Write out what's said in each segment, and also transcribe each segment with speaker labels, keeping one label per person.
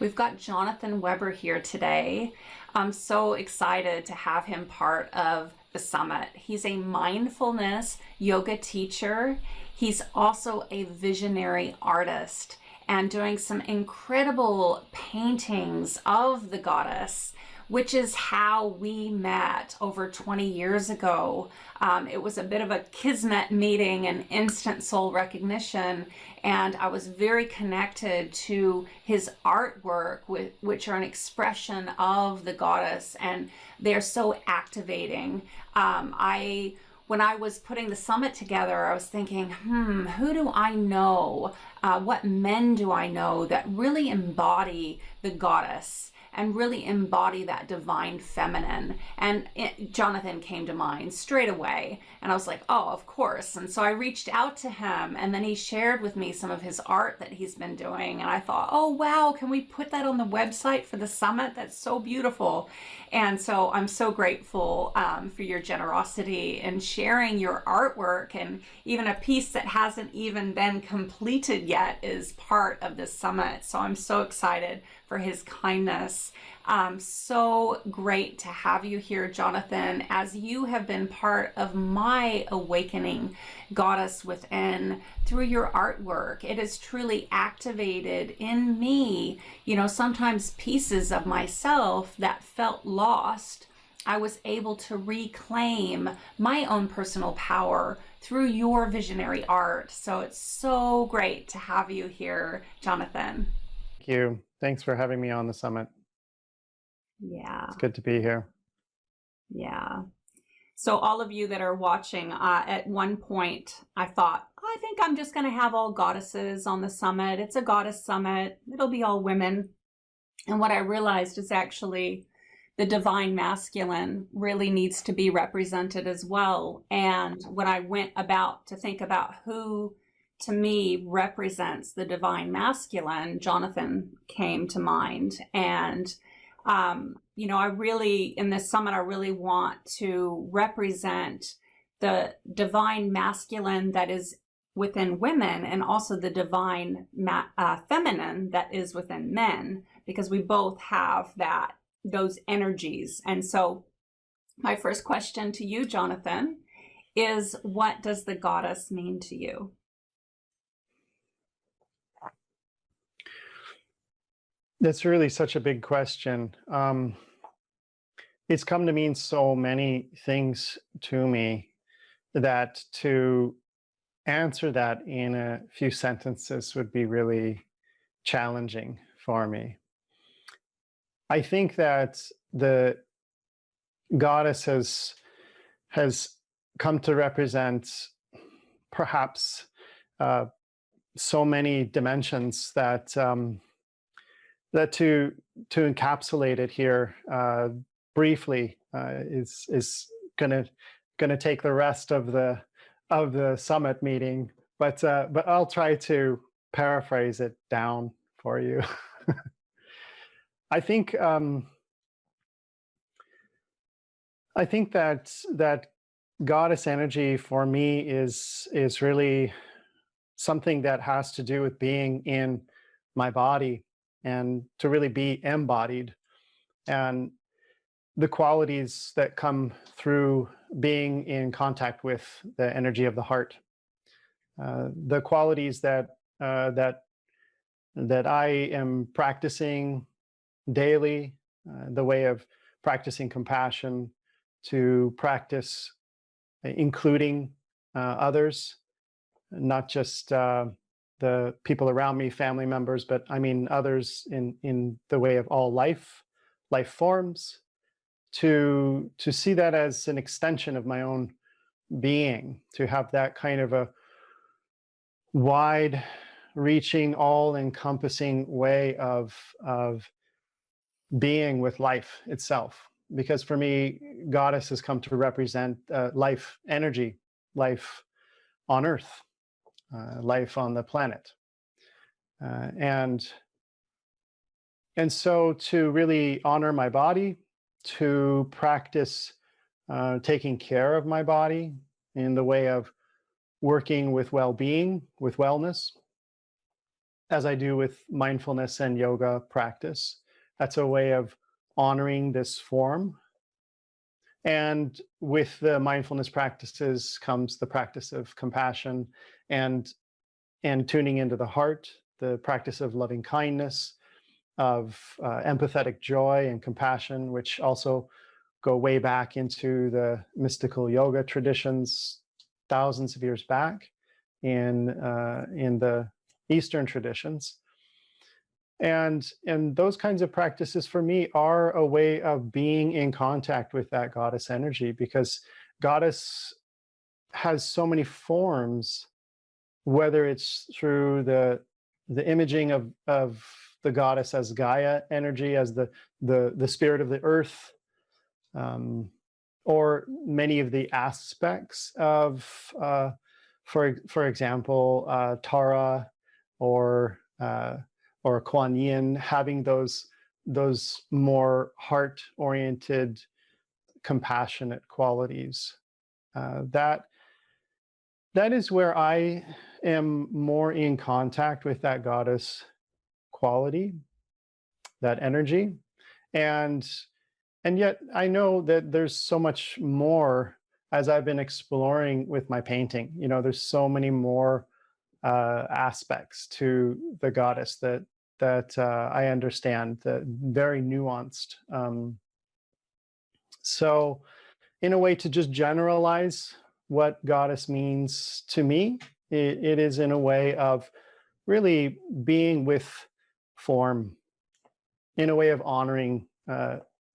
Speaker 1: We've got Jonathan Weber here today. I'm so excited to have him part of the summit. He's a mindfulness yoga teacher. He's also a visionary artist and doing some incredible paintings of the goddess, which is how we met over 20 years ago. It was a bit of a kismet meeting and instant soul recognition, and I was very connected to his artwork, which are an expression of the goddess, and they're so activating. When I was putting the summit together, I was thinking, who do I know? What men do I know that really embody the goddess and really embody that divine feminine? And Jonathan came to mind straight away. And I was like, oh, of course. And so I reached out to him, and then he shared with me some of his art that he's been doing. And I thought, oh, wow, can we put that on the website for the summit? That's so beautiful. And so I'm so grateful for your generosity in sharing your artwork, and even a piece that hasn't even been completed yet is part of this summit. So I'm so excited for his kindness. So great to have you here, Jonathan, as you have been part of my awakening goddess within through your artwork. It has truly activated in me, sometimes pieces of myself that felt lost. I was able to reclaim my own personal power through your visionary art. So it's so great to have you here, Jonathan.
Speaker 2: Thank you. Thanks for having me on the summit.
Speaker 1: Yeah.
Speaker 2: It's good to be here.
Speaker 1: Yeah. So all of you that are watching, at one point I thought, I think I'm just going to have all goddesses on the summit. It's a goddess summit. It'll be all women. And what I realized is actually the divine masculine really needs to be represented as well. And when I went about to think about who to me represents the divine masculine, Jonathan came to mind. And I really, in this summit, I really want to represent the divine masculine that is within women, and also the divine feminine that is within men, because we both have those energies. And so my first question to you, Jonathan, is what does the goddess mean to you?
Speaker 2: That's really such a big question. It's come to mean so many things to me that to answer that in a few sentences would be really challenging for me. I think that the goddess has come to represent perhaps so many dimensions that that to encapsulate it here briefly is gonna take the rest of the summit meeting, but I'll try to paraphrase it down for you. I think that goddess energy for me is really something that has to do with being in my body and to really be embodied, and the qualities that come through being in contact with the energy of the heart, the qualities that I am practicing daily, the way of practicing compassion, to practice including others, not just the people around me, family members, but I mean others in the way of all life forms, to see that as an extension of my own being, to have that kind of a wide reaching, all encompassing way of being with life itself. Because for me, goddess has come to represent life energy, life on earth, life on the planet. And so to really honor my body, to practice taking care of my body in the way of working with well-being, with wellness, as I do with mindfulness and yoga practice. That's a way of honoring this form. And with the mindfulness practices comes the practice of compassion and tuning into the heart, the practice of loving kindness, of empathetic joy and compassion, which also go way back into the mystical yoga traditions, thousands of years back in the Eastern traditions. And those kinds of practices for me are a way of being in contact with that goddess energy, because goddess has so many forms, whether it's through the imaging of the goddess as Gaia energy, as the spirit of the earth, or many of the aspects of, for example, Tara or Kuan Yin, having those more heart-oriented, compassionate qualities. That is where I am more in contact with that goddess quality, that energy, and yet I know that there's so much more as I've been exploring with my painting. You know, there's so many more aspects to the goddess that I understand, that very nuanced. So, in a way, to just generalize what goddess means to me, it is in a way of really being with form, in a way of honoring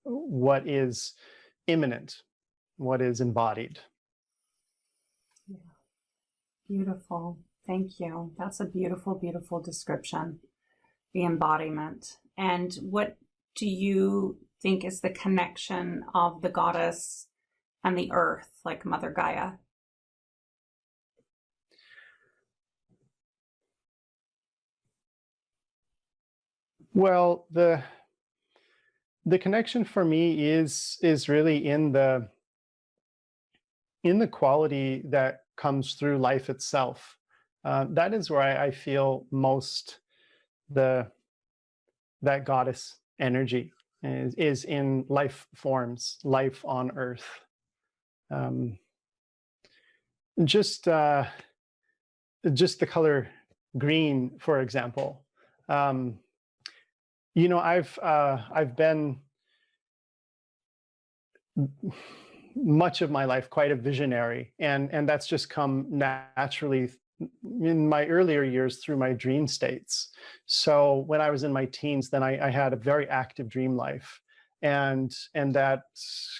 Speaker 2: what is immanent, what is embodied.
Speaker 1: Yeah. Beautiful. Thank you. That's a beautiful, beautiful description, the embodiment. And what do you think is the connection of the goddess and the earth, like Mother Gaia?
Speaker 2: Well, the connection for me is really in the quality that comes through life itself. That is where I feel most that goddess energy is in life forms, life on earth. Just the color green, for example. You know, I've been much of my life quite a visionary, and that's just come naturally in my earlier years through my dream states. So when I was in my teens, then I had a very active dream life, and that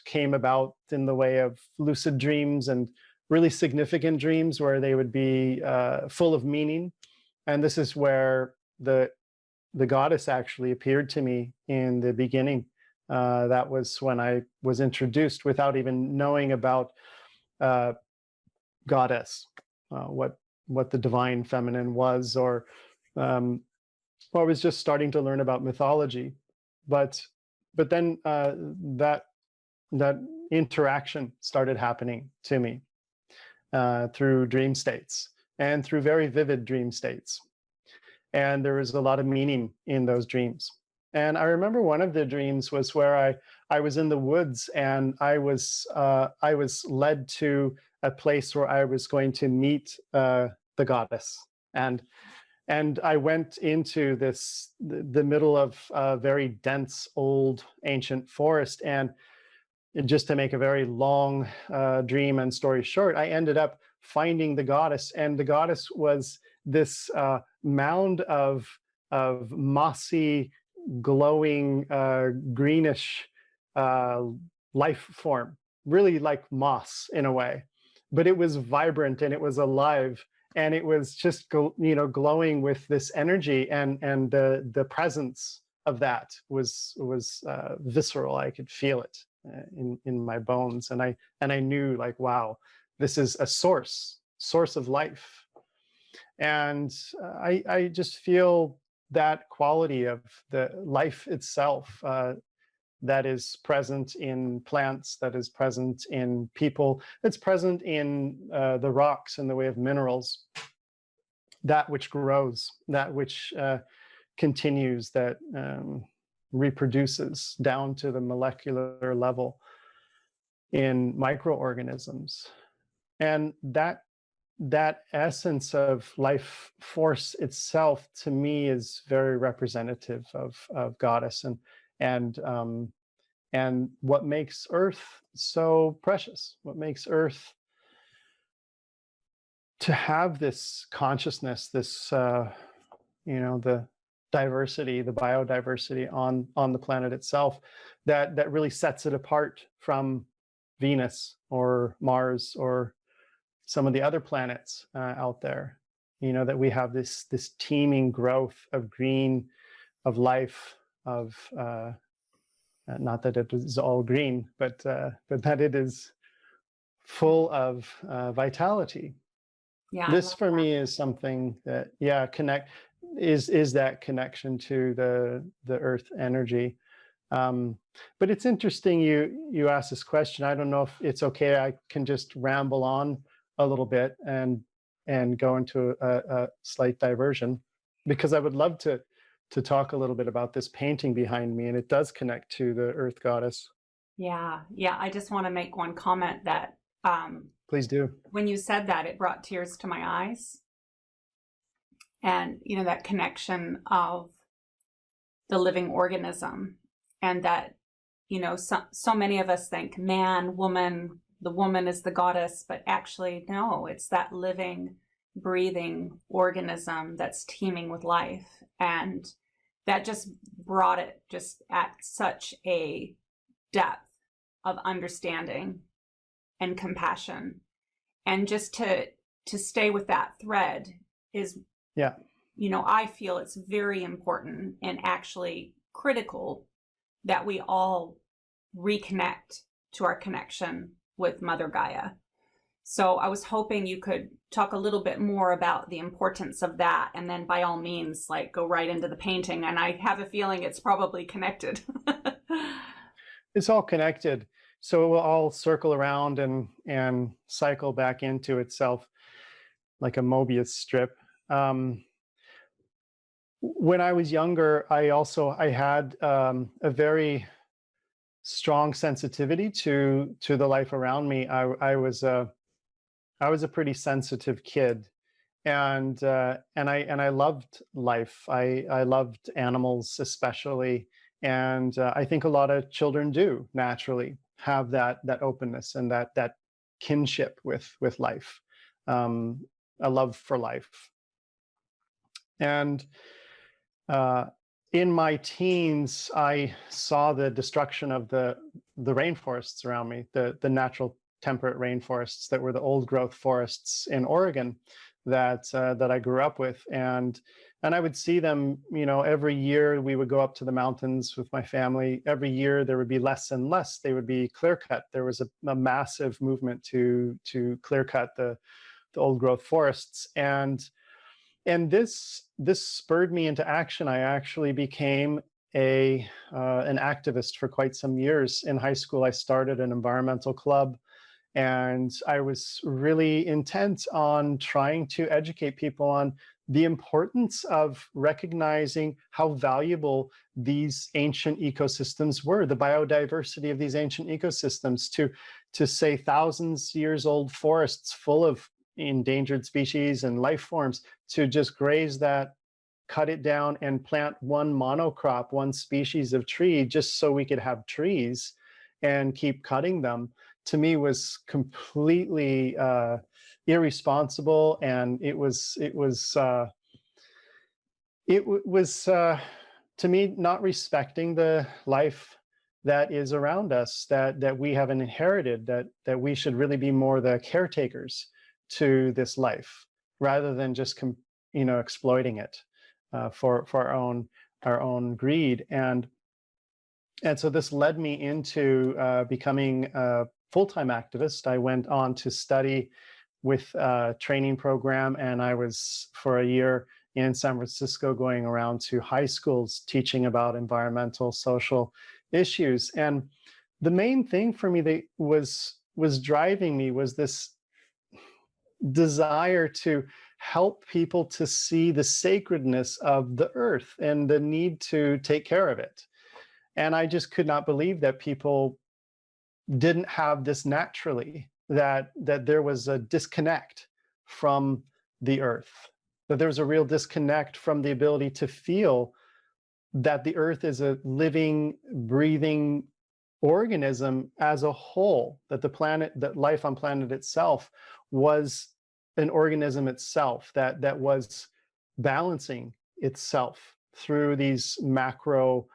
Speaker 2: came about in the way of lucid dreams and really significant dreams where they would be full of meaning. And this is where the goddess actually appeared to me in the beginning. That was when I was introduced, without even knowing about goddess, what the divine feminine was, or I was just starting to learn about mythology. But then that interaction started happening to me through dream states, and through very vivid dream states. And there was a lot of meaning in those dreams. And I remember one of the dreams was where I was in the woods, and I was led to a place where I was going to meet the goddess. And I went into the middle of a very dense, old, ancient forest. And just to make a very long dream and story short, I ended up finding the goddess, and the goddess was this mound of mossy, glowing, greenish life form, really like moss in a way, but it was vibrant and it was alive, and it was just glowing with this energy, and the presence of that was visceral. I could feel it in my bones, and I knew, like, wow, this is a source of life. And I just feel that quality of the life itself that is present in plants, that is present in people, that's present in the rocks in the way of minerals. that which grows, that which continues, that reproduces down to the molecular level in microorganisms. And that essence of life force itself, to me, is very representative of goddess, and what makes Earth so precious, what makes Earth to have this consciousness, this the diversity, the biodiversity on the planet itself, that really sets it apart from Venus or Mars or some of the other planets out there. That we have this teeming growth of green, of life, of not that it is all green, but that it is full of vitality.
Speaker 1: Yeah,
Speaker 2: This for me is something that, is that connection to the earth energy. But it's interesting you asked this question. I don't know if it's okay. I can just ramble on a little bit and go into a slight diversion, because I would love to talk a little bit about this painting behind me, and it does connect to the earth goddess.
Speaker 1: yeah. I just want to make one comment that
Speaker 2: Please do.
Speaker 1: when you said that, it brought tears to my eyes. And, that connection of the living organism, and that, so many of us think man, woman, the woman is the goddess, but actually, no, it's that living, breathing organism that's teeming with life. And that just brought it just at such a depth of understanding and compassion. And just to stay with that thread is, I feel it's very important and actually critical that we all reconnect to our connection with Mother Gaia. So I was hoping you could talk a little bit more about the importance of that, and then by all means, go right into the painting. And I have a feeling it's probably connected.
Speaker 2: It's all connected. So it will all circle around and cycle back into itself like a Mobius strip. When I was younger, I had a very strong sensitivity to the life around me. I was a pretty sensitive kid, and I loved life. I loved animals especially, and I think a lot of children do naturally have that openness and that kinship with life, a love for life. And in my teens, I saw the destruction of the rainforests around me, the natural temperate rainforests that were the old growth forests in Oregon that I grew up with, and I would see them. Every year we would go up to the mountains with my family. Every year there would be less and less. They would be clear cut. There was a massive movement to clear cut the old growth forests, and this spurred me into action. I actually became an activist for quite some years. In high school, I started an environmental club, and I was really intent on trying to educate people on the importance of recognizing how valuable these ancient ecosystems were, the biodiversity of these ancient ecosystems, to say thousands years old forests full of endangered species and life forms, to just graze that, cut it down, and plant one monocrop, one species of tree, just so we could have trees, and keep cutting them, to me was completely irresponsible. And it was to me not respecting the life that is around us, that we have inherited, that we should really be more the caretakers to this life, rather than just exploiting it for our own greed. And so this led me into becoming a full-time activist. I went on to study with a training program, and I was for a year in San Francisco going around to high schools teaching about environmental, social issues. And the main thing for me that was driving me was this desire to help people to see the sacredness of the earth and the need to take care of it. And I just could not believe that people didn't have this naturally, that there was a disconnect from the earth, that there was a real disconnect from the ability to feel that the earth is a living, breathing organism as a whole, that the planet, that life on planet itself was an organism itself, that was balancing itself through these macro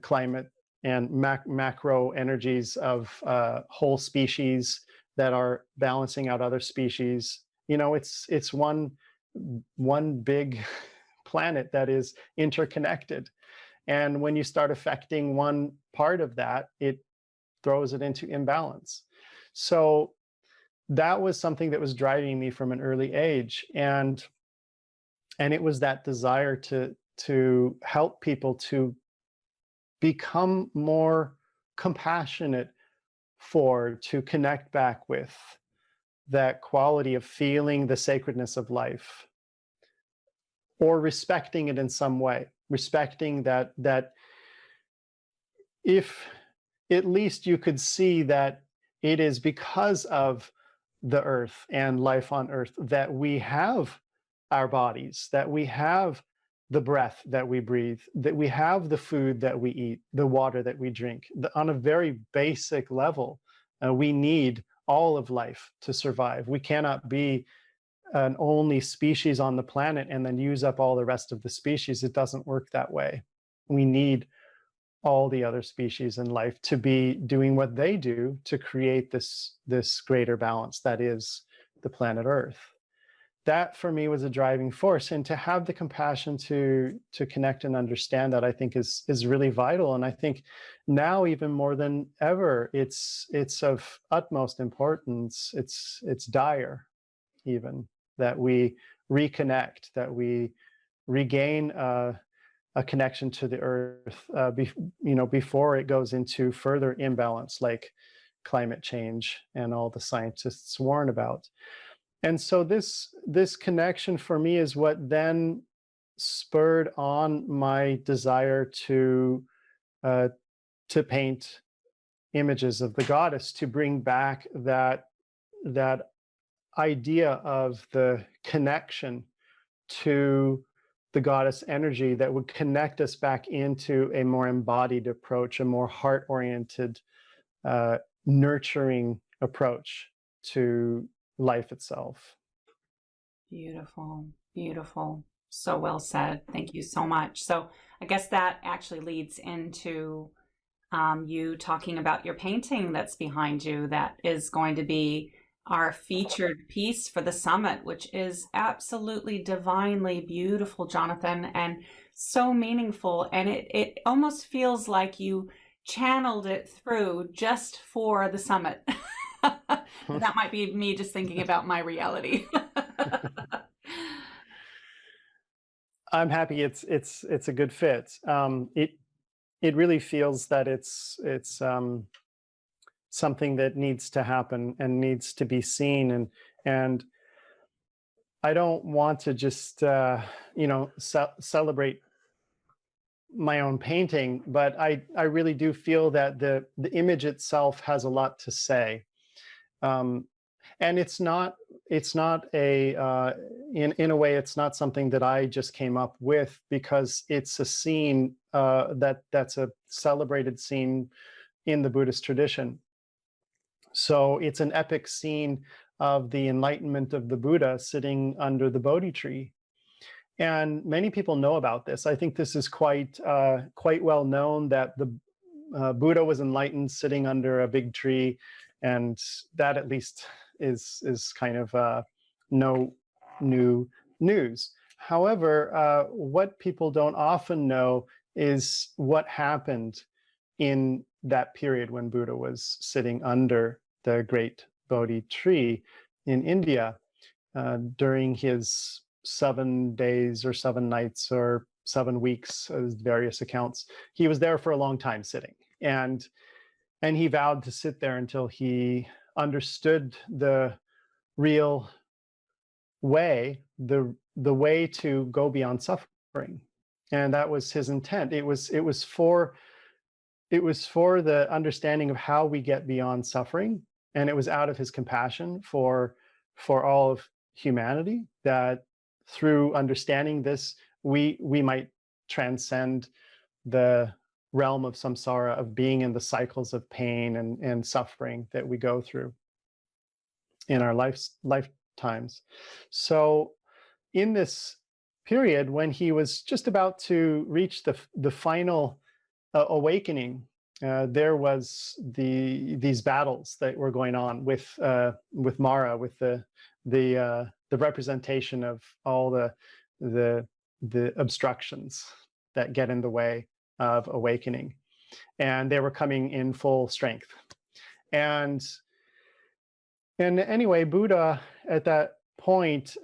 Speaker 2: climate and macro energies of whole species that are balancing out other species. You know, it's one big planet that is interconnected. And when you start affecting one part of that, it throws it into imbalance. So that was something that was driving me from an early age. And it was that desire to help people to become more compassionate for, to connect back with that quality of feeling the sacredness of life, or respecting it in some way, respecting that if at least you could see that it is because of the earth and life on earth that we have our bodies, that we have the breath that we breathe, that we have the food that we eat, the water that we drink. On a very basic level, we need all of life to survive. We cannot be an only species on the planet and then use up all the rest of the species. It doesn't work that way. We need all the other species in life to be doing what they do to create this greater balance that is the planet Earth. That for me was a driving force, and to have the compassion to connect and understand that, I think is really vital. And I think now even more than ever, it's of utmost importance. It's dire even that we reconnect, that we regain a connection to the earth, before it goes into further imbalance, like climate change and all the scientists warn about. And so this connection for me is what then spurred on my desire to paint images of the goddess, to bring back that idea of the connection to the goddess energy that would connect us back into a more embodied approach, a more heart-oriented, nurturing approach to life itself.
Speaker 1: Beautiful, beautiful. So well said. Thank you so much. So I guess that actually leads into you talking about your painting that's behind you, that is going to be our featured piece for the summit, which is absolutely divinely beautiful, Jonathan, and so meaningful. And it almost feels like you channeled it through just for the summit. That might be me just thinking about my reality.
Speaker 2: I'm happy it's a good fit. It really feels that it's something that needs to happen and needs to be seen, and I don't want to just celebrate my own painting, but I really do feel that the image itself has a lot to say. And it's not a in a way, it's not something that I just came up with, because it's a scene that's a celebrated scene in the Buddhist tradition. So it's an epic scene of the enlightenment of the Buddha sitting under the Bodhi tree. And many people know about this. I think this is quite well known, that the Buddha was enlightened sitting under a big tree, and that at least is kind of no new news. However, what people don't often know is what happened in that period when Buddha was sitting under the great Bodhi tree in India during his 7 days or 7 nights or 7 weeks, as various accounts. He was there for a long time sitting, and he vowed to sit there until he understood the real way, the way to go beyond suffering. And that was his intent. It was for the understanding of how we get beyond suffering, and it was out of his compassion for all of humanity, that through understanding this, we might transcend the realm of samsara, of being in the cycles of pain and suffering that we go through in our lifetimes. So in this period, when he was just about to reach the final awakening, there was these battles that were going on with Mara, with the representation of all the obstructions that get in the way of awakening, and they were coming in full strength. And anyway, Buddha at that point,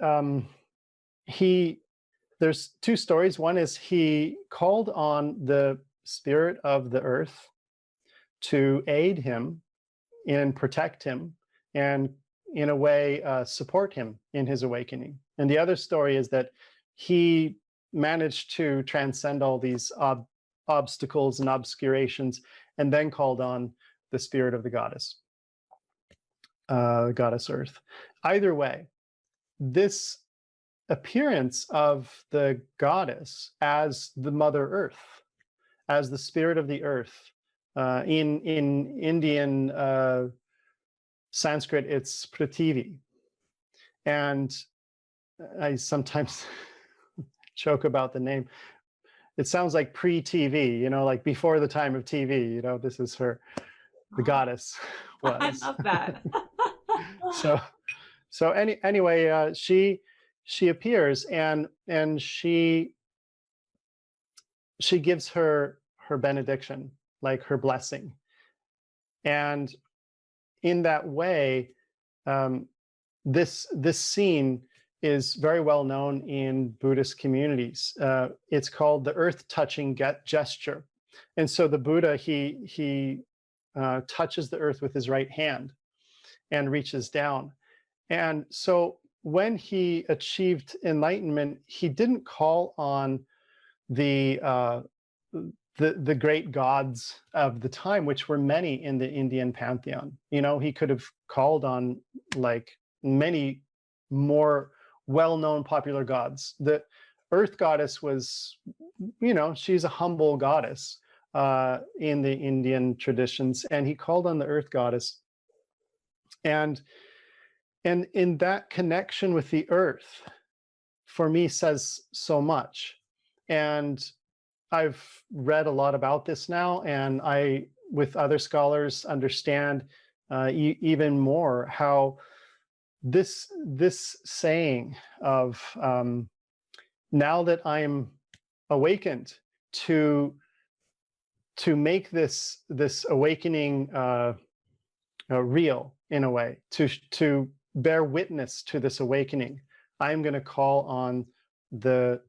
Speaker 2: there's two stories. One is he called on the spirit of the earth to aid him and protect him, and in a way support him in his awakening. And the other story is that he managed to transcend all these obstacles and obscurations, and then called on the spirit of the goddess Earth. Either way, this appearance of the goddess as the Mother Earth, as the spirit of the earth, in Indian Sanskrit, it's Prithvi. And I sometimes joke about the name. It sounds like pre-TV, like before the time of TV. This is the goddess was.
Speaker 1: I love that.
Speaker 2: So anyway, she appears, and she gives her benediction, like her blessing. And in that way, this scene is very well known in Buddhist communities. It's called the earth touching gesture. And so the Buddha, he touches the earth with his right hand and reaches down. And so when he achieved enlightenment, he didn't call on the great gods of the time, which were many in the Indian pantheon. He could have called on like many more well-known popular gods. The earth goddess was, she's a humble goddess in the Indian traditions, and he called on the earth goddess. And in that connection with the earth, for me, says so much. And I've read a lot about this now, and I, with other scholars, understand even more how this saying of now that I'm awakened, to make this awakening real, in a way, to bear witness to this awakening, I'm going to call on the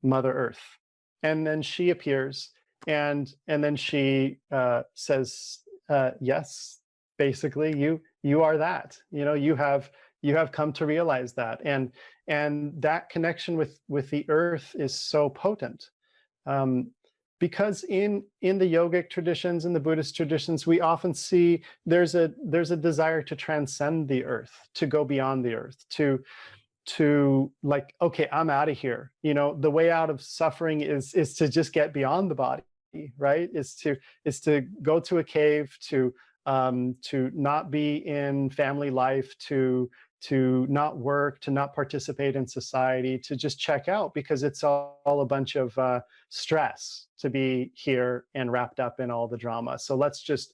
Speaker 2: Mother Earth. And then she appears, and then she says, yes, basically, you are that. You have come to realize that. And that connection with the earth is so potent. Because in the yogic traditions, in the Buddhist traditions, we often see there's a desire to transcend the earth, to go beyond the earth, to like, okay, I'm out of here. The way out of suffering is to just get beyond the body, right? Is to go to a cave, to not be in family life, to not work, to not participate in society, to just check out, because it's all a bunch of stress to be here and wrapped up in all the drama. So let's just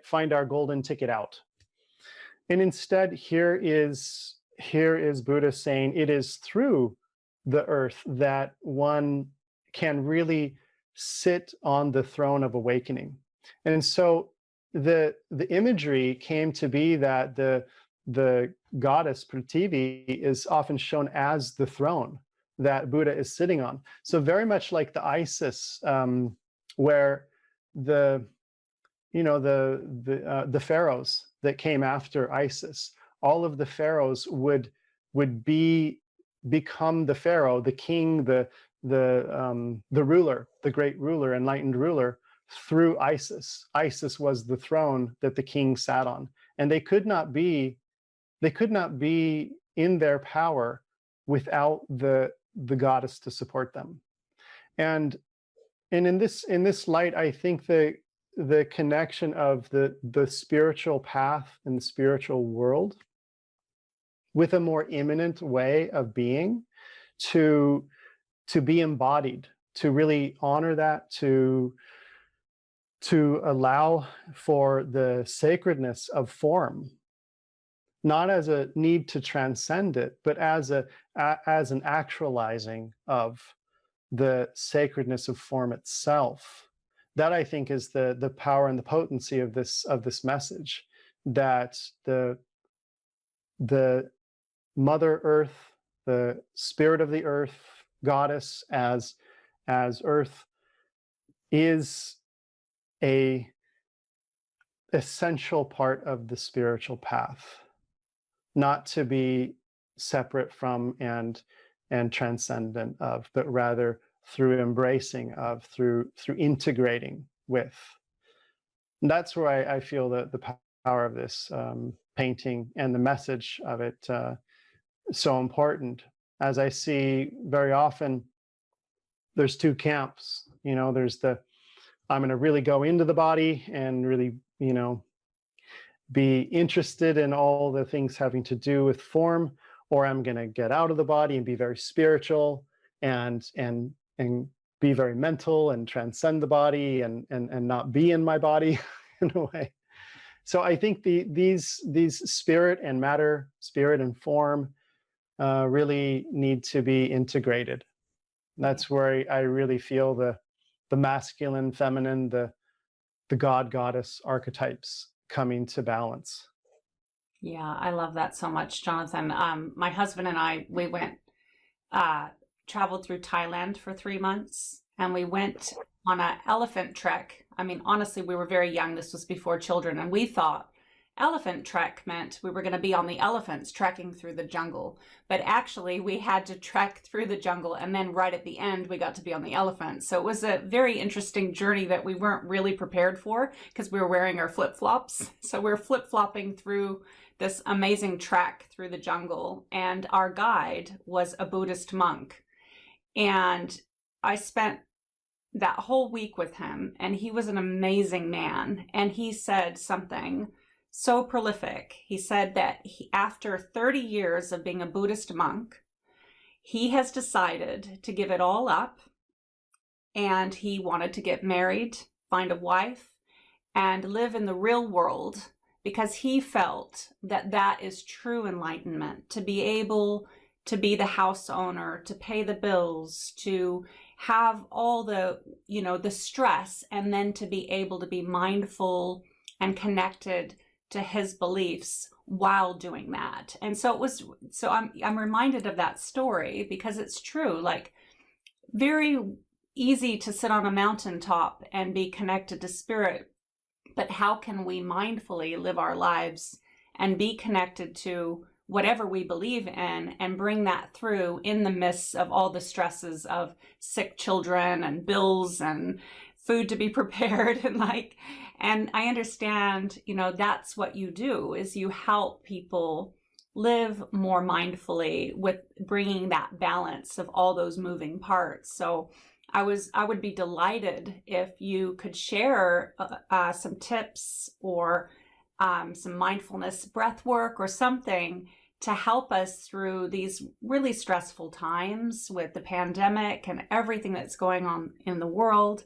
Speaker 2: find our golden ticket out. And instead, here is Buddha saying it is through the earth that one can really sit on the throne of awakening. And so the imagery came to be that the goddess Prithvi is often shown as the throne that Buddha is sitting on. So very much like the Isis, where the pharaohs that came after Isis, all of the pharaohs would would become the pharaoh, the king, the ruler, the great ruler, enlightened ruler, through Isis. Isis was the throne that the king sat on, and they could not be in their power without the goddess to support them. And in this light, I think the connection of the spiritual path and the spiritual world with a more imminent way of being, to be embodied, to really honor that, to allow for the sacredness of form, not as a need to transcend it, but as an actualizing of the sacredness of form itself. That, I think, is the power and the potency of this message, that the Mother Earth, the spirit of the earth, goddess as earth, is a essential part of the spiritual path, not to be separate from and transcendent of, but rather through embracing of, through integrating with. And that's where I feel the power of this painting and the message of it so important. As I see very often, there's two camps. There's I'm going to really go into the body and really, be interested in all the things having to do with form, or I'm going to get out of the body and be very spiritual and be very mental and transcend the body and not be in my body in a way. So I think these spirit and matter, spirit and form, really need to be integrated. That's where I really feel the masculine, feminine, the god, goddess archetypes coming to balance.
Speaker 1: Yeah, I love that so much, Jonathan. My husband and I, we went, traveled through Thailand for 3 months, and we went on an elephant trek. I mean, honestly, we were very young. This was before children, and we thought elephant trek meant we were going to be on the elephants trekking through the jungle. But actually, we had to trek through the jungle, and then right at the end, we got to be on the elephants. So it was a very interesting journey that we weren't really prepared for, because we were wearing our flip-flops. So we were flip-flopping through this amazing trek through the jungle, and our guide was a Buddhist monk. And I spent that whole week with him, and he was an amazing man. And he said something so prolific. He said that after 30 years of being a Buddhist monk, he has decided to give it all up, and he wanted to get married, find a wife, and live in the real world, because he felt that that is true enlightenment, to be able to be the house owner, to pay the bills, to have all the, the stress, and then to be able to be mindful and connected to his beliefs while doing that. And so I'm reminded of that story, because it's true. Like, very easy to sit on a mountaintop and be connected to spirit, but how can we mindfully live our lives and be connected to whatever we believe in, and bring that through in the midst of all the stresses of sick children and bills and food to be prepared, and I understand, that's what you do, is you help people live more mindfully with bringing that balance of all those moving parts. So I would be delighted if you could share some tips or some mindfulness breath work or something to help us through these really stressful times with the pandemic and everything that's going on in the world,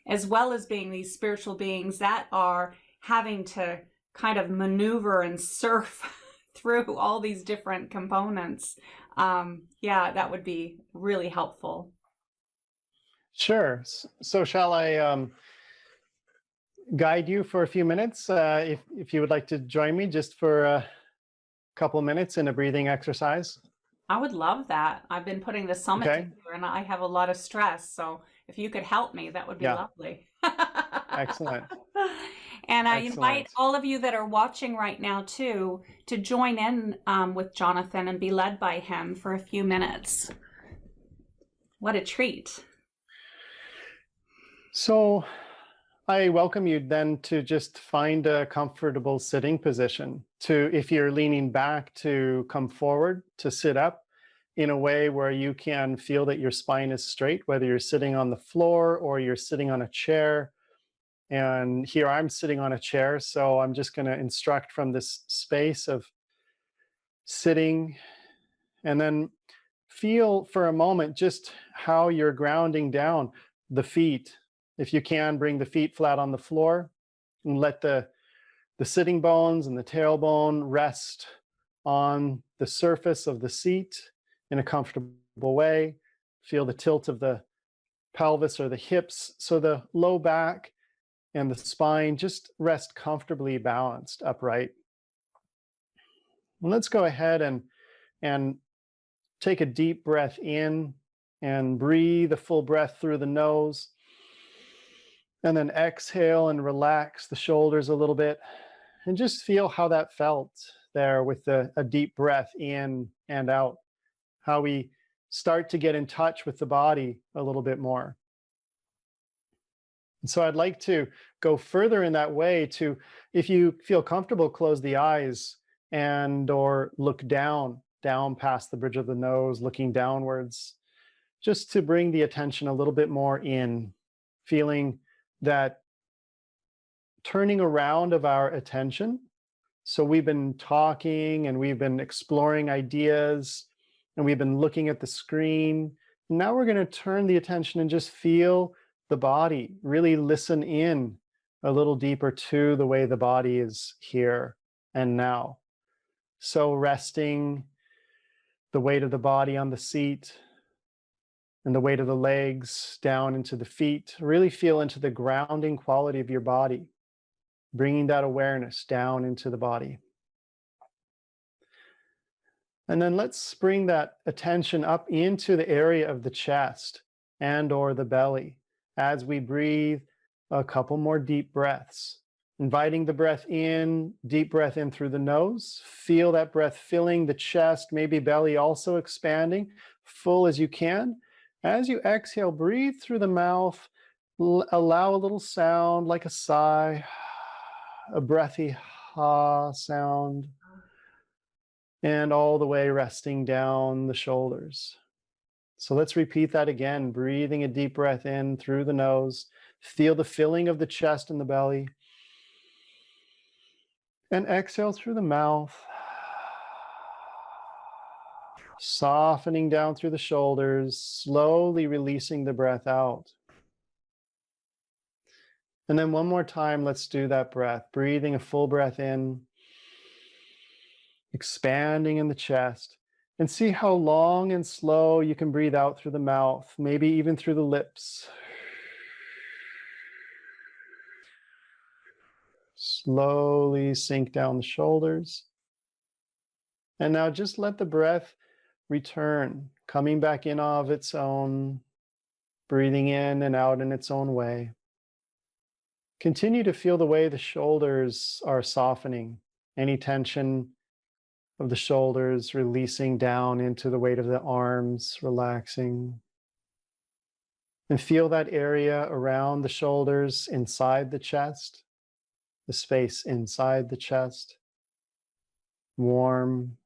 Speaker 1: as well as being these spiritual beings that are having to kind of maneuver and surf through all these different components. Yeah, that would be really helpful.
Speaker 2: Sure. So shall I guide you for a few minutes, if you would like to join me just for a couple of minutes in a breathing exercise?
Speaker 1: I would love that. I've been putting the summit together, and I have a lot of stress. So if you could help me, that would be lovely.
Speaker 2: Excellent.
Speaker 1: And I invite
Speaker 2: Excellent.
Speaker 1: all of you that are watching right now too to join in with Jonathan and be led by him for a few minutes. What a treat.
Speaker 2: So I welcome you then to just find a comfortable sitting position. To, if you're leaning back, to come forward, to sit up in a way where you can feel that your spine is straight, whether you're sitting on the floor or you're sitting on a chair. And here I'm sitting on a chair, so I'm just going to instruct from this space of sitting, and then feel for a moment just how you're grounding down the feet. If you can, bring the feet flat on the floor and let the sitting bones and the tailbone rest on the surface of the seat in a comfortable way. Feel the tilt of the pelvis or the hips, so the low back and the spine just rest comfortably balanced upright. And let's go ahead and take a deep breath in and breathe a full breath through the nose. And then exhale and relax the shoulders a little bit. And just feel how that felt there with a deep breath in and out. How we start to get in touch with the body a little bit more. And so I'd like to go further in that way to, if you feel comfortable, close the eyes and or look down past the bridge of the nose, looking downwards, just to bring the attention a little bit more in, feeling that turning around of our attention. So we've been talking and we've been exploring ideas and we've been looking at the screen. Now we're going to turn the attention and just feel the body, really listen in a little deeper to the way the body is here and now. So resting the weight of the body on the seat and the weight of the legs down into the feet. Really feel into the grounding quality of your body, bringing that awareness down into the body. And then let's bring that attention up into the area of the chest and or the belly as we breathe a couple more deep breaths. Inviting the breath in, deep breath in through the nose. Feel that breath filling the chest, maybe belly also expanding, full as you can. As you exhale, breathe through the mouth. Allow a little sound like a sigh, a breathy ha sound, and all the way resting down the shoulders. So let's repeat that again, breathing a deep breath in through the nose. Feel the filling of the chest and the belly. And exhale through the mouth, softening down through the shoulders, slowly releasing the breath out. And then one more time, let's do that breath, breathing a full breath in, expanding in the chest, and see how long and slow you can breathe out through the mouth, maybe even through the lips. Slowly sink down the shoulders. And now just let the breath return, coming back in of its own, breathing in and out in its own way. Continue to feel the way the shoulders are softening, any tension of the shoulders releasing down into the weight of the arms, relaxing. And feel that area around the shoulders, inside the chest, the space inside the chest, warm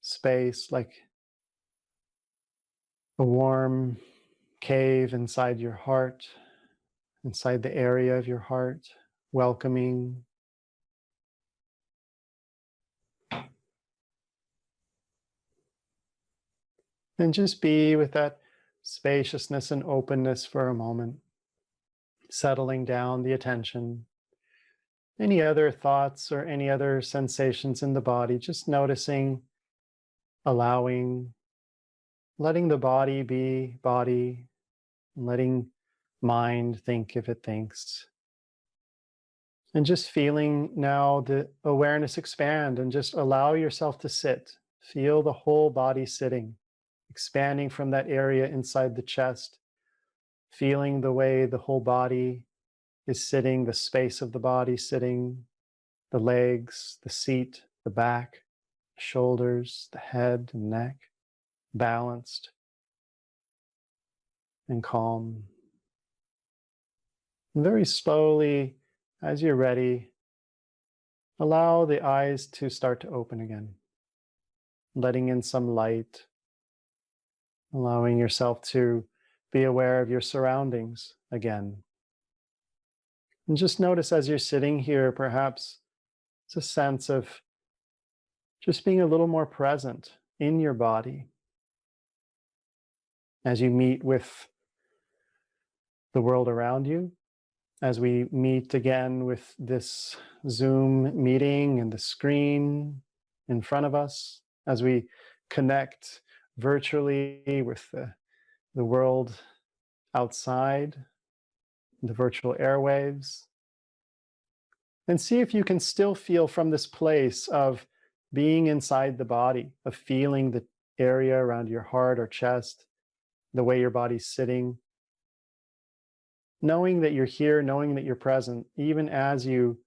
Speaker 2: space, like a warm cave inside your heart, inside the area of your heart, welcoming. And just be with that spaciousness and openness for a moment, settling down the attention. Any other thoughts or any other sensations in the body, just noticing, allowing, letting the body be body, letting mind think if it thinks. And just feeling now the awareness expand and just allow yourself to sit. Feel the whole body sitting, expanding from that area inside the chest, feeling the way the whole body is sitting, the space of the body sitting, the legs, the seat, the back, shoulders, the head and neck, balanced and calm. And very slowly, as you're ready, allow the eyes to start to open again, letting in some light, allowing yourself to be aware of your surroundings again. And just notice as you're sitting here, perhaps it's a sense of just being a little more present in your body as you meet with the world around you, as we meet again with this Zoom meeting and the screen in front of us, as we connect virtually with the world outside, the virtual airwaves. And see if you can still feel from this place of being inside the body, of feeling the area around your heart or chest, the way your body's sitting, knowing that you're here, knowing that you're present, even as you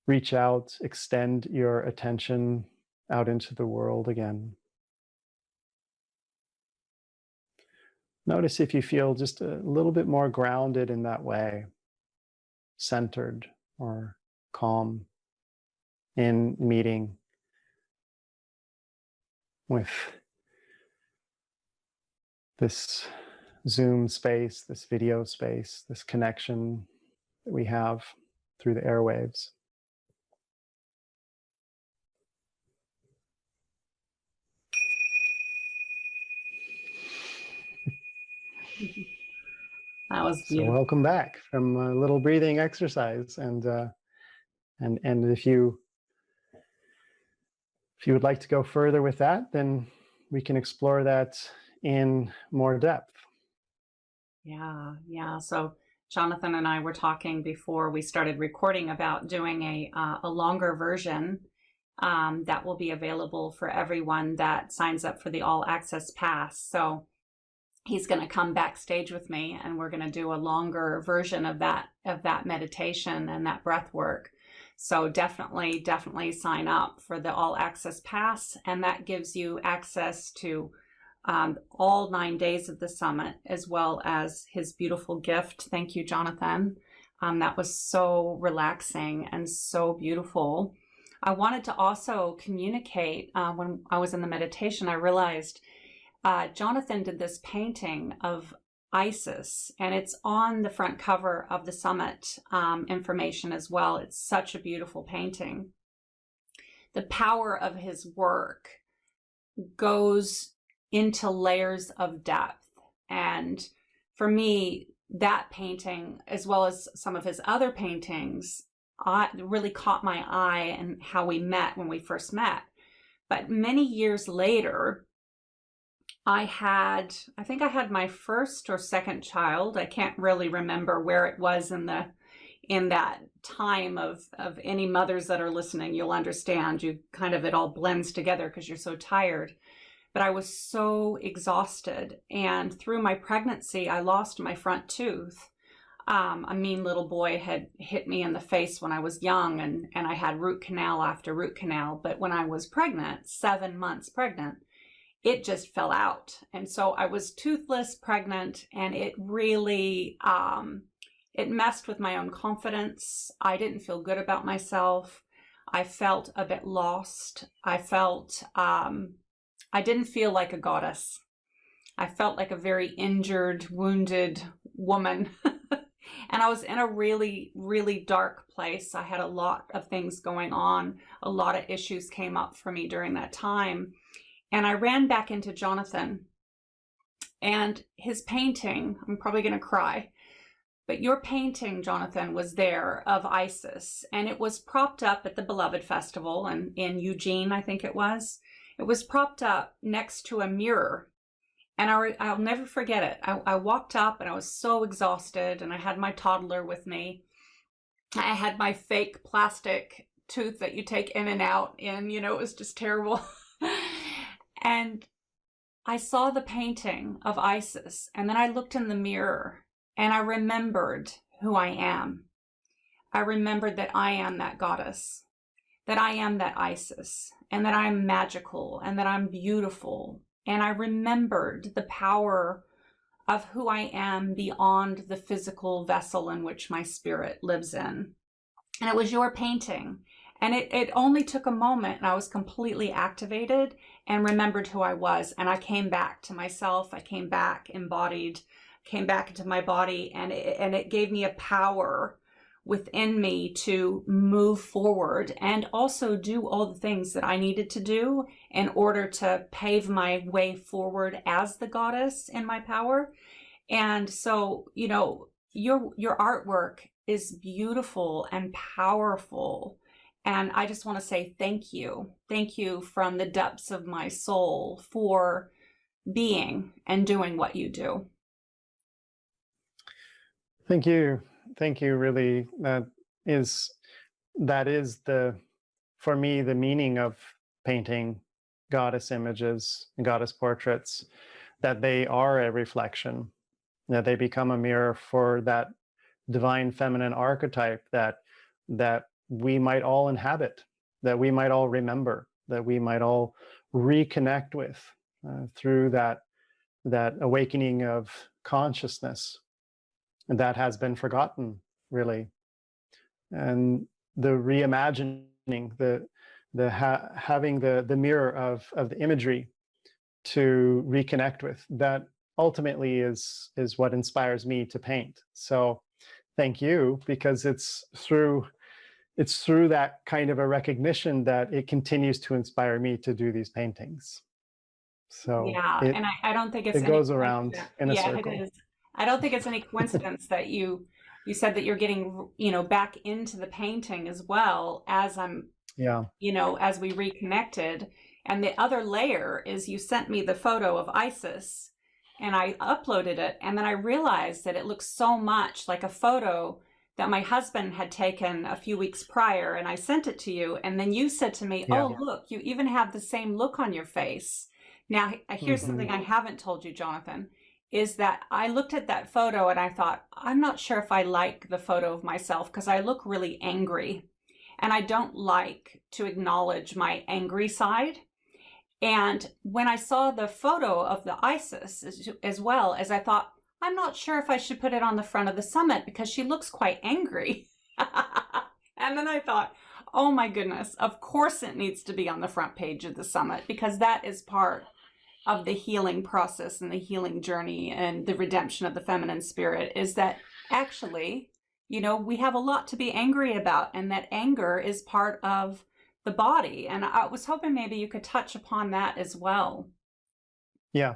Speaker 2: reach out, extend your attention out into the world again. Notice if you feel just a little bit more grounded in that way, centered or calm in meeting with this Zoom space, this video space, this connection that we have through the airwaves.
Speaker 1: That was
Speaker 2: So
Speaker 1: beautiful.
Speaker 2: welcome back from a little breathing exercise, and if you would like to go further with that, then we can explore that in more depth.
Speaker 1: Yeah. So Jonathan and I were talking before we started recording about doing a longer version that will be available for everyone that signs up for the All Access Pass. So he's going to come backstage with me, and we're going to do a longer version of that meditation and that breath work. So definitely sign up for the All Access Pass, and that gives you access to all 9 days of the summit, as well as his beautiful gift. Thank you, Jonathan. That was so relaxing and so beautiful. I wanted to also communicate, when I was in the meditation, I realized Jonathan did this painting of Isis, and it's on the front cover of the summit information as well. It's such a beautiful painting. The power of his work goes into layers of depth. And for me, that painting, as well as some of his other paintings, really caught my eye and how we met when we first met. But many years later, I think I had my first or second child. I can't really remember where it was in that time of any mothers that are listening. You'll understand. It all blends together because you're so tired. But I was so exhausted. And through my pregnancy, I lost my front tooth. A mean little boy had hit me in the face when I was young, and I had root canal after root canal. But when I was pregnant, 7 months pregnant, it just fell out. And so I was toothless pregnant, and it really, it messed with my own confidence. I didn't feel good about myself. I felt a bit lost. I didn't feel like a goddess. I felt like a very injured, wounded woman. And I was in a really, really dark place. I had a lot of things going on. A lot of issues came up for me during that time. And I ran back into Jonathan and his painting. I'm probably going to cry. But your painting, Jonathan, was there of Isis. And it was propped up at the Beloved Festival in Eugene, I think it was. It was propped up next to a mirror. And I'll never forget it. I walked up and I was so exhausted, and I had my toddler with me. I had my fake plastic tooth that you take in and out in, it was just terrible. And I saw the painting of Isis, and then I looked in the mirror and I remembered who I am. I remembered that I am that goddess, that I am that Isis, and that I'm magical, and that I'm beautiful. And I remembered the power of who I am beyond the physical vessel in which my spirit lives in. And it was your painting. And it only took a moment, and I was completely activated and remembered who I was. And I came back to myself. I came back embodied, came back into my body, and it gave me a power within me to move forward and also do all the things that I needed to do in order to pave my way forward as the goddess in my power. And so, you know, your artwork is beautiful and powerful. And I just want to say thank you. Thank you from the depths of my soul for being and doing what you do.
Speaker 2: Thank you. Thank you. Really, is for me, the meaning of painting goddess images and goddess portraits, that they are a reflection, that they become a mirror for that divine feminine archetype that we might all inhabit, that we might all remember, that we might all reconnect with through that awakening of consciousness that has been forgotten, really. And the reimagining, having the mirror of the imagery to reconnect with, that ultimately is what inspires me to paint. So thank you, because it's through that kind of a recognition that it continues to inspire me to do these paintings. So
Speaker 1: Yeah, and I don't think it's
Speaker 2: it
Speaker 1: any
Speaker 2: goes around
Speaker 1: coincidence.
Speaker 2: in a
Speaker 1: Yeah, it
Speaker 2: circle.
Speaker 1: is. I don't think it's any coincidence that you said that you're getting, you know, back into the painting as well as I'm,
Speaker 2: Yeah.
Speaker 1: you know, as we reconnected. And the other layer is you sent me the photo of Isis and I uploaded it. And then I realized that it looks so much like a photo that my husband had taken a few weeks prior. And I sent it to you. And then you said to me,
Speaker 2: Yeah.
Speaker 1: oh, look, you even have the same look on your face. Now, here's something I haven't told you, Jonathan, is that I looked at that photo and I thought, I'm not sure if I like the photo of myself because I look really angry. And I don't like to acknowledge my angry side. And when I saw the photo of the Isis as well, as I thought, I'm not sure if I should put it on the front of the summit because she looks quite angry. And then I thought, oh my goodness, of course it needs to be on the front page of the summit because that is part of the healing process and the healing journey and the redemption of the feminine spirit, is that actually, you know, we have a lot to be angry about, and that anger is part of the body. And I was hoping maybe you could touch upon that as well.
Speaker 2: Yeah.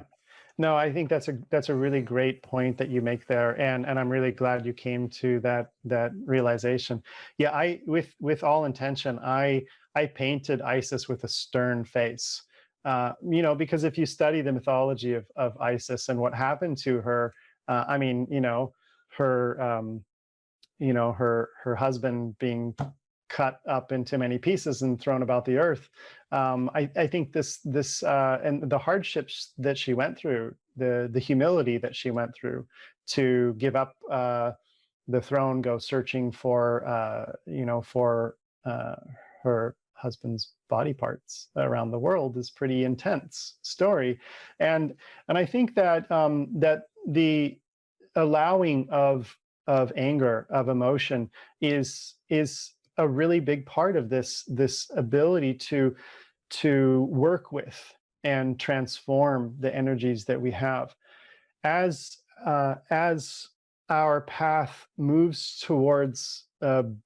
Speaker 2: No, I think that's a really great point that you make there, and I'm really glad you came to that realization. Yeah, with all intention, I painted Isis with a stern face, you know, because if you study the mythology of Isis and what happened to her, I mean, her her husband being cut up into many pieces and thrown about the earth. I think this and the hardships that she went through, the humility that she went through to give up the throne, go searching for her husband's body parts around the world, is pretty intense story. And I think that that the allowing of anger, of emotion, is a really big part of this ability to work with and transform the energies that we have. As our path moves towards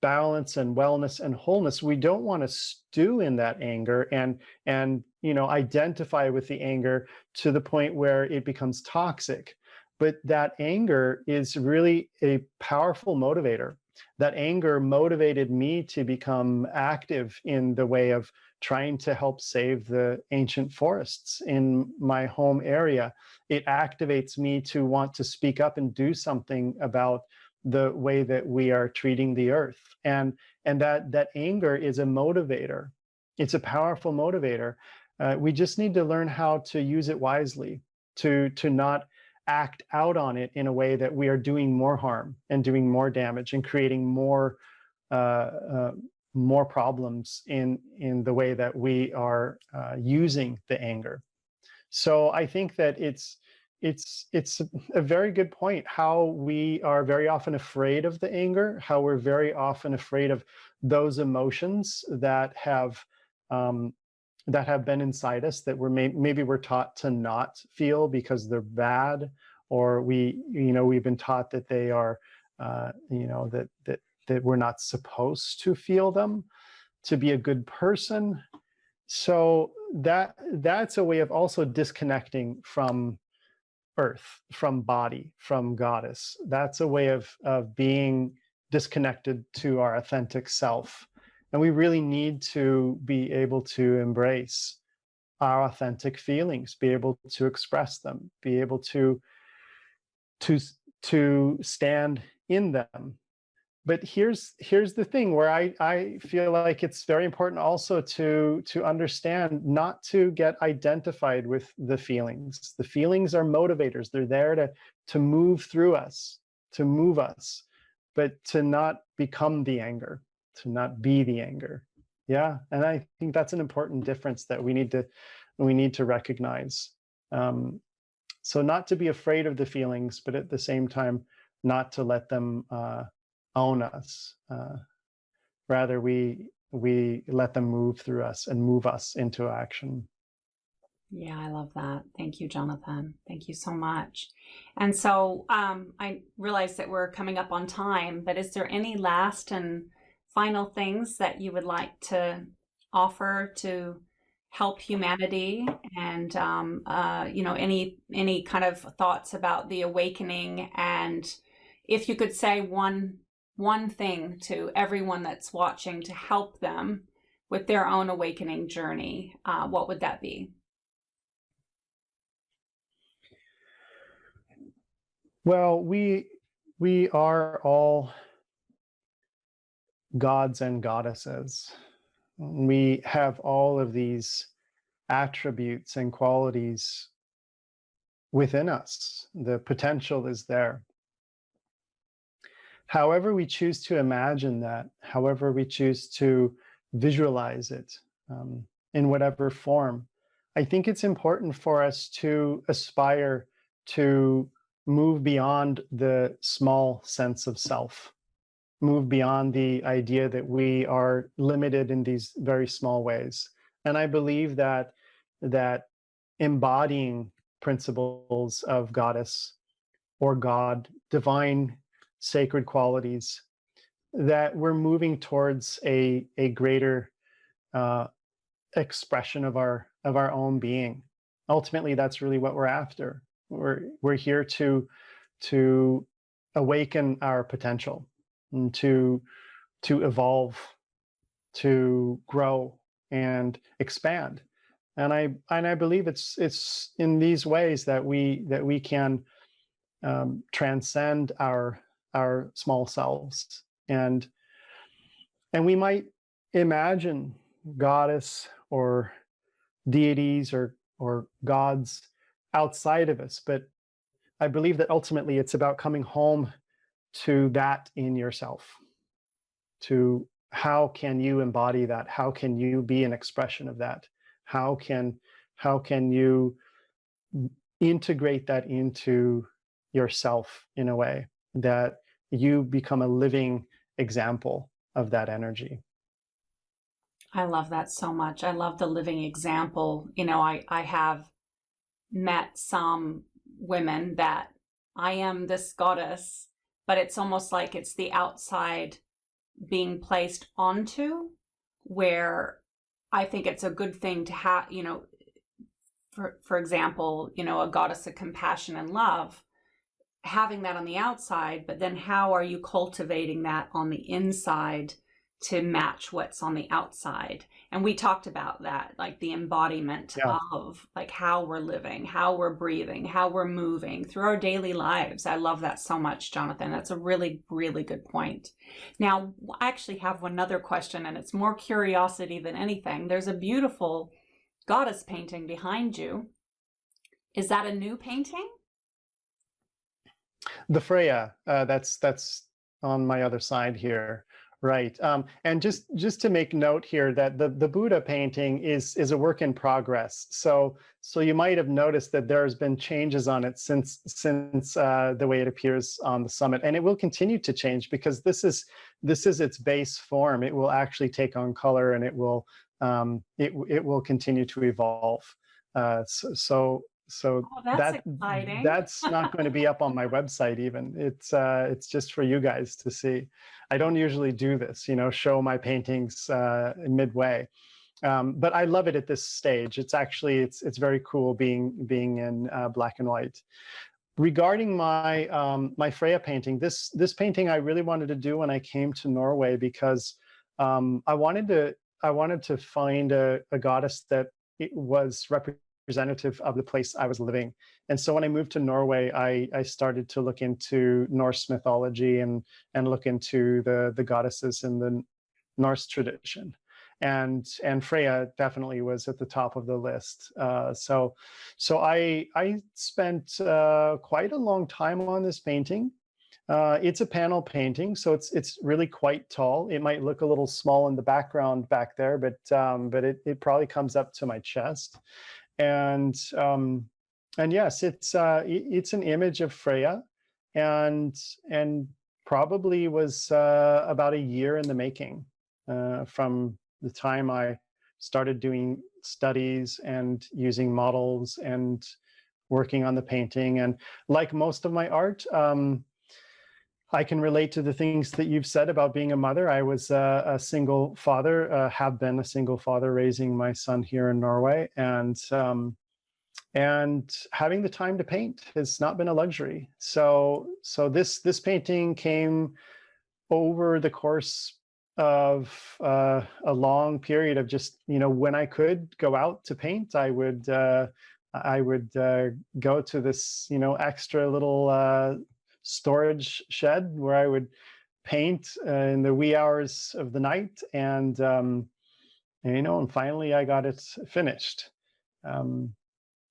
Speaker 2: balance and wellness and wholeness, we don't want to stew in that anger and identify with the anger to the point where it becomes toxic. But that anger is really a powerful motivator. That anger motivated me to become active in the way of trying to help save the ancient forests in my home area. It activates me to want to speak up and do something about the way that we are treating the earth. And that anger is a motivator. It's a powerful motivator. We just need to learn how to use it wisely, to not act out on it in a way that we are doing more harm and doing more damage and creating uh, uh, more problems in the way that we are using the anger. So I think that it's a very good point how we are very often afraid of the anger, how we're very often afraid of those emotions um, that have been inside us that maybe we're taught to not feel because they're bad, or we've been taught that they are that we're not supposed to feel them to be a good person. So that's a way of also disconnecting from earth, from body, from goddess. That's a way of being disconnected to our authentic self. And we really need to be able to embrace our authentic feelings, be able to express them, be able to to stand in them. But here's the thing where I feel like it's very important also to understand not to get identified with the feelings. The feelings are motivators. They're there to move through us, to move us, but to not become the anger, to not be the anger. Yeah, and I think that's an important difference that we need to recognize. So not to be afraid of the feelings, but at the same time, not to let them own us. Rather, we let them move through us and move us into action.
Speaker 1: Yeah, I love that. Thank you, Jonathan. Thank you so much. And so I realize that we're coming up on time, but is there any last and final things that you would like to offer to help humanity? And any kind of thoughts about the awakening? And if you could say one thing to everyone that's watching to help them with their own awakening journey, what would that be?
Speaker 2: Well, we are all gods and goddesses. We have all of these attributes and qualities within us. The potential is there. However we choose to imagine that, however we choose to visualize it, in whatever form, I think it's important for us to aspire to move beyond the small sense of self, move beyond the idea that we are limited in these very small ways. And I believe that embodying principles of goddess or God, divine sacred qualities, that we're moving towards a greater expression of our own being. Ultimately, that's really what we're after. We're here to awaken our potential and to evolve, to grow and expand. And I believe it's in these ways that we can transcend our small selves, and we might imagine goddess or deities or gods outside of us, but I believe that ultimately it's about coming home to that in yourself, to how can you embody that, how can you be an expression of that, how can you integrate that into yourself in a way that you become a living example of that energy.
Speaker 1: I love that so much. I love the living example. I have met some women that I am this goddess, but it's almost like it's the outside being placed onto, where I think it's a good thing to have, for example, a goddess of compassion and love, having that on the outside, but then how are you cultivating that on the inside to match what's on the outside? And we talked about that, like the embodiment of like how we're living, how we're breathing, how we're moving through our daily lives. I love that so much, Jonathan. That's a really, really good point. Now, I actually have one other question, and it's more curiosity than anything. There's a beautiful goddess painting behind you. Is that a new painting?
Speaker 2: The Freya, that's on my other side here, right? And just to make note here that the Buddha painting is a work in progress. So you might have noticed that there's been changes on it since the way it appears on the summit, and it will continue to change because this is its base form. It will actually take on color, and it will continue to evolve. So
Speaker 1: Oh, that's exciting.
Speaker 2: that's not going to be up on my website even. It's just for you guys to see. I don't usually do this, show my paintings midway. But I love it at this stage. It's very cool being in black and white. Regarding my Freya painting, this painting I really wanted to do when I came to Norway because I wanted to find a goddess that it was representative of the place I was living. And so when I moved to Norway, I started to look into Norse mythology and look into the goddesses in the Norse tradition. And Freya definitely was at the top of the list. So I spent quite a long time on this painting. It's a panel painting, so it's really quite tall. It might look a little small in the background back there, but it probably comes up to my chest. And yes, it's an image of Freya, and probably was about a year in the making from the time I started doing studies and using models and working on the painting. And like most of my art, I can relate to the things that you've said about being a mother. I was a single father, have been a single father raising my son here in Norway, and having the time to paint has not been a luxury. So this painting came over the course of a long period of just when I could go out to paint, I would go to this extra little storage shed where I would paint in the wee hours of the night, and finally I got it finished. I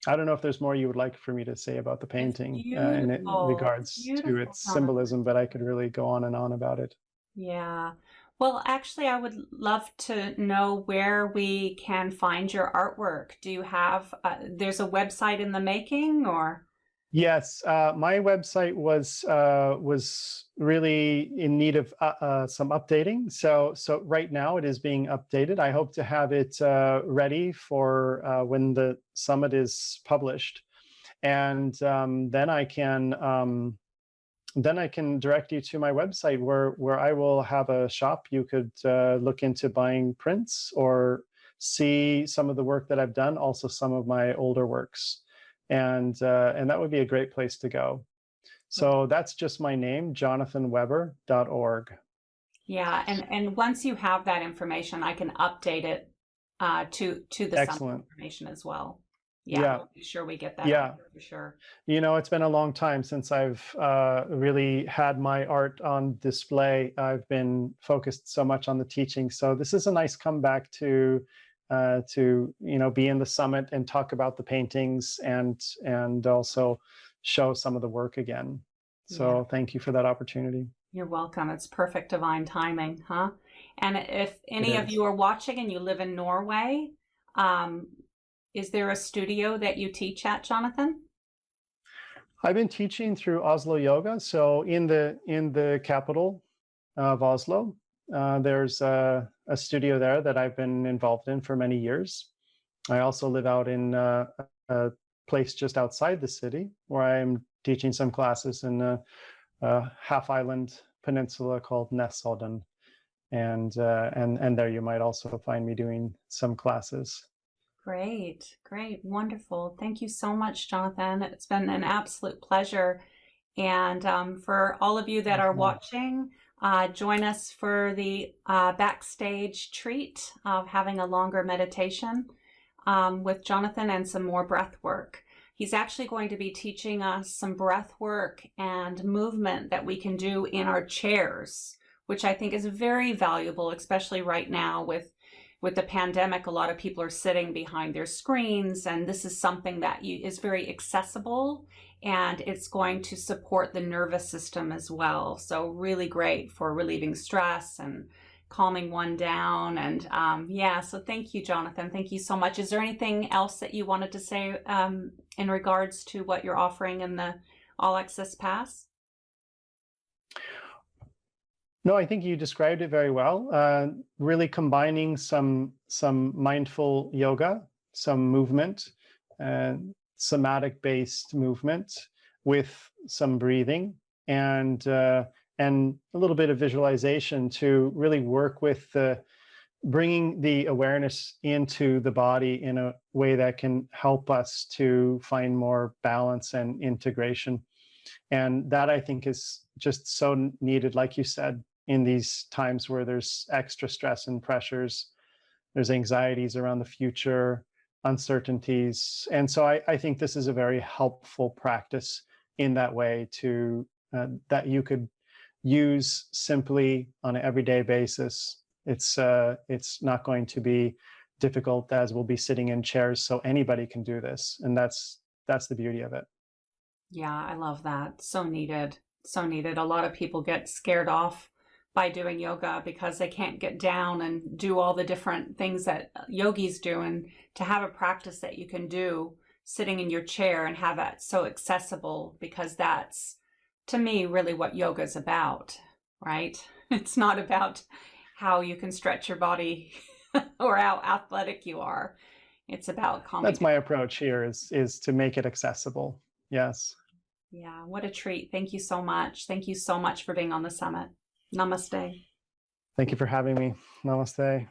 Speaker 2: don't know if there's more you would like for me to say about the
Speaker 1: It's
Speaker 2: painting in
Speaker 1: beautiful. It's
Speaker 2: regards to
Speaker 1: beautiful,
Speaker 2: its
Speaker 1: Jonathan.
Speaker 2: symbolism, but I could really go on and on about it.
Speaker 1: Yeah. Well, actually, I would love to know where we can find your artwork. Do you have, there's a website in the making, or?
Speaker 2: Yes, my website was really in need of some updating. So right now it is being updated. I hope to have it ready for when the summit is published, and then I can direct you to my website where I will have a shop. You could look into buying prints or see some of the work that I've done, also some of my older works. And that would be a great place to go. So that's just my name, jonathanweber.org.
Speaker 1: Yeah, and once you have that information, I can update it to the summit
Speaker 2: Excellent.
Speaker 1: information as well. Yeah,
Speaker 2: Yeah.
Speaker 1: we'll be sure we get that
Speaker 2: Yeah.
Speaker 1: out there for sure.
Speaker 2: It's been a long time since I've really had my art on display. I've been focused so much on the teaching. So this is a nice comeback to be in the summit and talk about the paintings and also show some of the work again. So
Speaker 1: Yeah.
Speaker 2: thank you for that opportunity.
Speaker 1: You're welcome. It's perfect divine timing, huh? And if any of
Speaker 2: is.
Speaker 1: you are watching and you live in Norway, is there a studio that you teach at, Jonathan?
Speaker 2: I've been teaching through Oslo Yoga. So in the capital of Oslo, there's a studio there that I've been involved in for many years. I also live out in a place just outside the city where I'm teaching some classes in a half-island peninsula called Nesodden. And there you might also find me doing some classes.
Speaker 1: Great, great, wonderful. Thank you so much, Jonathan. It's been an absolute pleasure. And for all of you that are watching, join us for the backstage treat of having a longer meditation with Jonathan and some more breath work. He's actually going to be teaching us some breath work and movement that we can do in our chairs, which I think is very valuable, especially right now with with the pandemic, a lot of people are sitting behind their screens, and this is something that is very accessible, and it's going to support the nervous system as well. So really great for relieving stress and calming one down. And yeah, so thank you, Jonathan. Thank you so much. Is there anything else that you wanted to say in regards to what you're offering in the All Access Pass?
Speaker 2: No, I think you described it very well. Really combining some mindful yoga, some movement, somatic-based movement with some breathing and a little bit of visualization to really work with bringing the awareness into the body in a way that can help us to find more balance and integration. And that, I think, is just so needed, like you said, in these times where there's extra stress and pressures, there's anxieties around the future, uncertainties. And so I think this is a very helpful practice in that way to that you could use simply on an everyday basis. It's not going to be difficult, as we'll be sitting in chairs, so anybody can do this. And that's the beauty of it.
Speaker 1: Yeah, I love that. So needed. So needed. A lot of people get scared off by doing yoga because they can't get down and do all the different things that yogis do. And to have a practice that you can do sitting in your chair and have that so accessible, because that's, to me, really what yoga is about, right? It's not about how you can stretch your body or how athletic you are. It's about calming.
Speaker 2: That's my approach here, is to make it accessible. Yes.
Speaker 1: Yeah, what a treat. Thank you so much. Thank you so much for being on the summit. Namaste.
Speaker 2: Thank you for having me. Namaste.